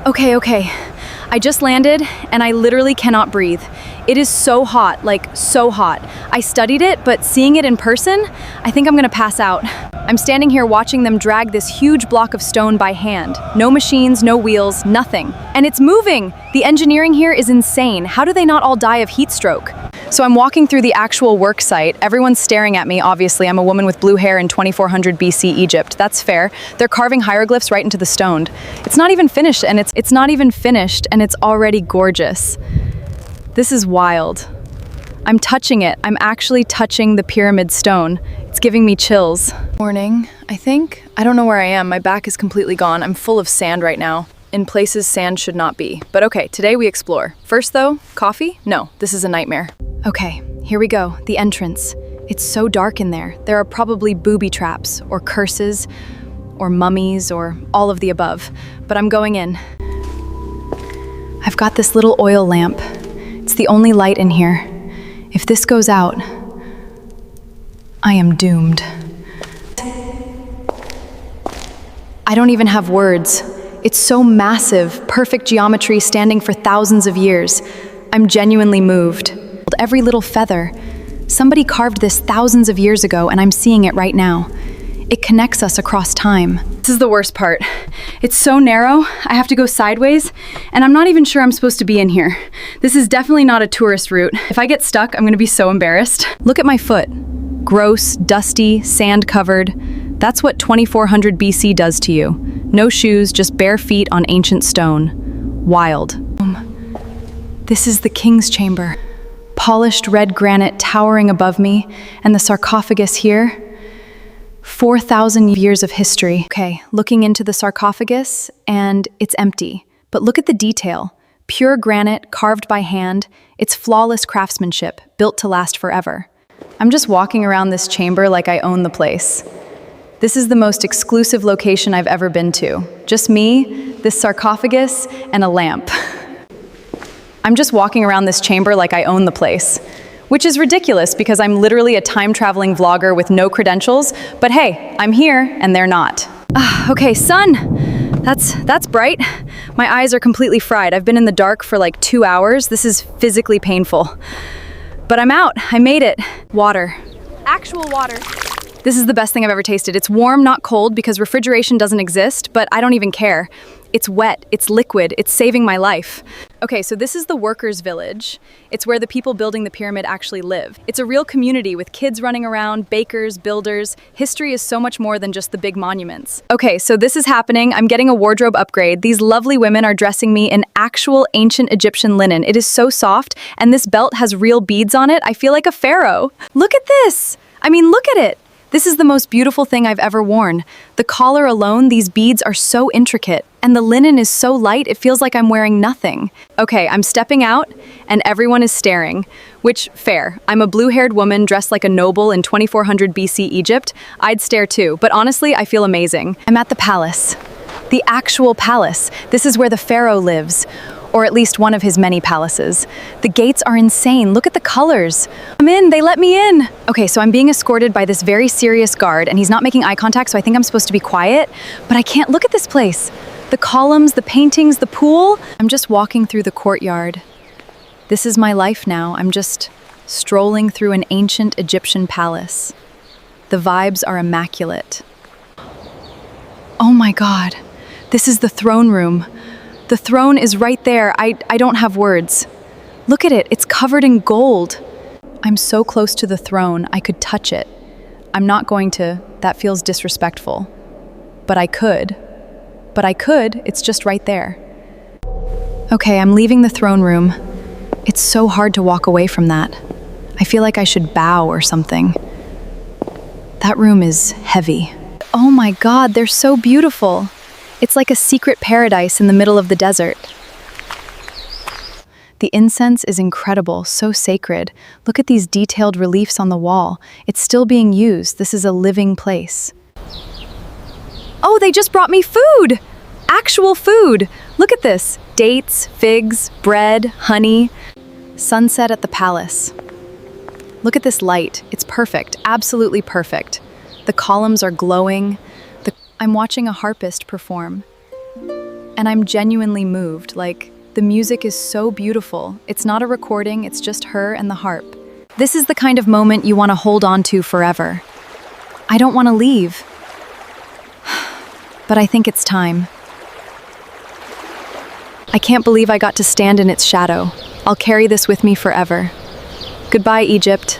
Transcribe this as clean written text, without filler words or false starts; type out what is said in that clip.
Okay. I just landed and I literally cannot breathe. It is so hot, like so hot. I studied it, but seeing it in person, I think I'm gonna pass out. I'm standing here watching them drag this huge block of stone by hand. No machines, no wheels, nothing. And it's moving! The engineering here is insane. How do they not all die of heat stroke? So I'm walking through the actual work site. Everyone's staring at me, obviously. I'm a woman with blue hair in 2400 BC Egypt. That's fair. They're carving hieroglyphs right into the stone. It's not even finished, and it's already gorgeous. This is wild. I'm touching it. I'm actually touching the pyramid stone. It's giving me chills. Morning, I think. I don't know where I am. My back is completely gone. I'm full of sand right now. In places sand should not be. But okay, today we explore. First though, coffee? No, this is a nightmare. Okay, here we go, the entrance. It's so dark in there. There are probably booby traps, or curses, or mummies, or all of the above. But I'm going in. I've got this little oil lamp. It's the only light in here. If this goes out, I am doomed. I don't even have words. It's so massive, perfect geometry standing for thousands of years. I'm genuinely moved. Every little feather. Somebody carved this thousands of years ago, and I'm seeing it right now. It connects us across time. This is the worst part. It's so narrow, I have to go sideways, and I'm not even sure I'm supposed to be in here. This is definitely not a tourist route. If I get stuck, I'm gonna be so embarrassed. Look at my foot. Gross, dusty, sand-covered. That's what 2400 BC does to you. No shoes, just bare feet on ancient stone. Wild. This is the king's chamber. Polished red granite towering above me, and the sarcophagus here. 4,000 years of history. Okay, looking into the sarcophagus, and it's empty. But look at the detail. Pure granite, carved by hand. It's flawless craftsmanship, built to last forever. I'm just walking around this chamber like I own the place. This is the most exclusive location I've ever been to. Just me, this sarcophagus, and a lamp. I'm just walking around this chamber like I own the place, which is ridiculous because I'm literally a time-traveling vlogger with no credentials, but hey, I'm here and they're not. Okay, sun. That's bright. My eyes are completely fried. I've been in the dark for like 2 hours. This is physically painful. But I'm out. I made it. Water. Actual water. This is the best thing I've ever tasted. It's warm, not cold, because refrigeration doesn't exist, but I don't even care. It's wet, it's liquid, it's saving my life. Okay, so this is the workers' village. It's where the people building the pyramid actually live. It's a real community with kids running around, bakers, builders. History is so much more than just the big monuments. Okay, so this is happening. I'm getting a wardrobe upgrade. These lovely women are dressing me in actual ancient Egyptian linen. It is so soft, and this belt has real beads on it. I feel like a pharaoh. Look at this! I mean, look at it! This is the most beautiful thing I've ever worn. The collar alone, these beads are so intricate, and the linen is so light it feels like I'm wearing nothing. Okay, I'm stepping out, and everyone is staring. Which, fair. I'm a blue-haired woman dressed like a noble in 2400 BC Egypt. I'd stare too, but honestly, I feel amazing. I'm at the palace. The actual palace. This is where the pharaoh lives. Or at least one of his many palaces. The gates are insane. Look at the colors. I'm in, they let me in. Okay, so I'm being escorted by this very serious guard, and he's not making eye contact, so I think I'm supposed to be quiet, but I can't look at this place. The columns, the paintings, the pool. I'm just walking through the courtyard. This is my life now. I'm just strolling through an ancient Egyptian palace. The vibes are immaculate. Oh my God, this is the throne room. The throne is right there. I don't have words. Look at it, it's covered in gold. I'm so close to the throne, I could touch it. I'm not going to, that feels disrespectful. But I could, it's just right there. Okay, I'm leaving the throne room. It's so hard to walk away from that. I feel like I should bow or something. That room is heavy. Oh my God, they're so beautiful. It's like a secret paradise in the middle of the desert. The incense is incredible, so sacred. Look at these detailed reliefs on the wall. It's still being used. This is a living place. Oh, they just brought me food! Actual food! Look at this. Dates, figs, bread, honey. Sunset at the palace. Look at this light. It's perfect, absolutely perfect. The columns are glowing. I'm watching a harpist perform. And I'm genuinely moved, like, the music is so beautiful. It's not a recording, it's just her and the harp. This is the kind of moment you want to hold on to forever. I don't want to leave. But I think it's time. I can't believe I got to stand in its shadow. I'll carry this with me forever. Goodbye, Egypt.